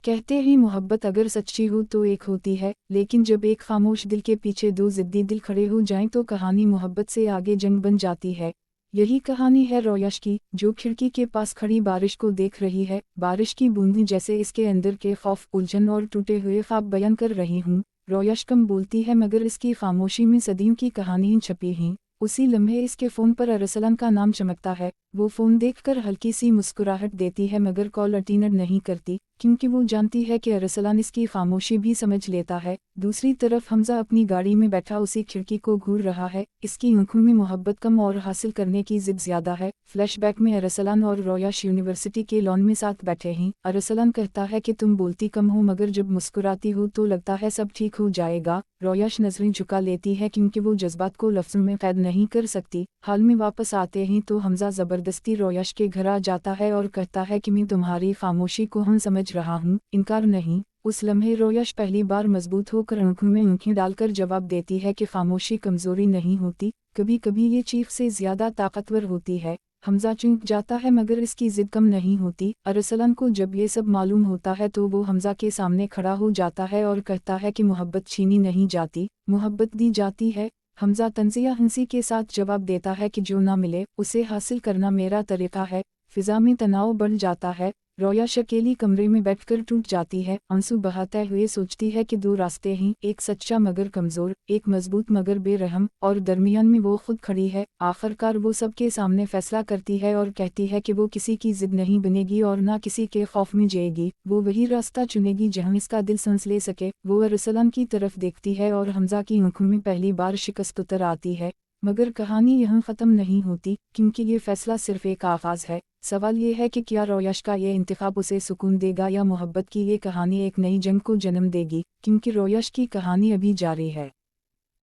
कहते हैं मोहब्बत अगर सच्ची हो तो एक होती है, लेकिन जब एक खामोश दिल के पीछे दो जिद्दी दिल खड़े हो जाएं तो कहानी मोहब्बत से आगे जंग बन जाती है। यही कहानी है रोयश की, जो खिड़की के पास खड़ी बारिश को देख रही है। बारिश की बूंदें जैसे इसके अंदर के खौफ, उलझन और टूटे हुए ख्वाब बयान कर रही हूँ। रोयश कम बोलती है मगर इसकी खामोशी में सदियों की कहानियाँ छपी हैं। उसी लम्हे इसके फ़ोन पर अरसलान का नाम चमकता है। वो फ़ोन देखकर हल्की सी मुस्कुराहट देती है मगर कॉल अटेंड नहीं करती, क्योंकि वो जानती है कि अरसलान इसकी खामोशी भी समझ लेता है। दूसरी तरफ हमजा अपनी गाड़ी में बैठा उसी खिड़की को घूर रहा है। इसकी आंखों में मोहब्बत कम और हासिल करने की जिद ज़्यादा है। फ्लैशबैक में अरसलान और रोयश यूनिवर्सिटी के लॉन में साथ बैठे हैं। अरसलान कहता है कि तुम बोलती कम हो मगर जब मुस्कुराती हो तो लगता है सब ठीक हो जाएगा। रोयश नजरें झुका लेती है क्योंकि वो जज्बात को लफ्ज़ों में कैद नहीं कर सकती। हाल में वापस आते हैं तो हमजा ज़बरदस्ती रोयश के घर आ जाता है और कहता है कि मैं तुम्हारी खामोशी को हम समझ रहा हूँ, इनकार नहीं। उस लम्हे रोयश पहली बार मजबूत होकर आंखों में आंखें डालकर जवाब देती है कि खामोशी कमज़ोरी नहीं होती, कभी कभी ये चीख से ज़्यादा ताकतवर होती है। हमजा चूक जाता है मगर इसकी जिद कम नहीं होती। अरसलान को जब ये सब मालूम होता है तो वो हमजा के सामने खड़ा हो जाता है और कहता है कि मोहब्बत छीनी नहीं जाती, मोहब्बत दी जाती है। हमजा तंज़िया हंसी के साथ जवाब देता है कि जो ना मिले उसे हासिल करना मेरा तरीक़ा है। फ़िज़ा में तनाव बढ़ जाता है। रोयश अकेली कमरे में बैठकर टूट जाती है, आंसू बहाते हुए सोचती है कि दो रास्ते हैं, एक सच्चा मगर कमज़ोर, एक मजबूत मगर बेरहम, और दरमियान में वो खुद खड़ी है। आखिरकार वो सबके सामने फैसला करती है और कहती है कि वो किसी की जिद नहीं बनेगी और ना किसी के खौफ में जाएगी। वो वही रास्ता चुनेगी जहाँ इसका दिल सांस ले सके। वो अरसलान की तरफ देखती है और हमजा की आंखों में पहली बार शिकस्त उतर आती है। मगर कहानी यहाँ ख़त्म नहीं होती, क्योंकि ये फैसला सिर्फ एक आगाज़ है। सवाल ये है कि क्या रोयश का ये इंतखाब उसे सुकून देगा या मोहब्बत की ये कहानी एक नई जंग को जन्म देगी, क्योंकि रोयश की कहानी अभी जारी है।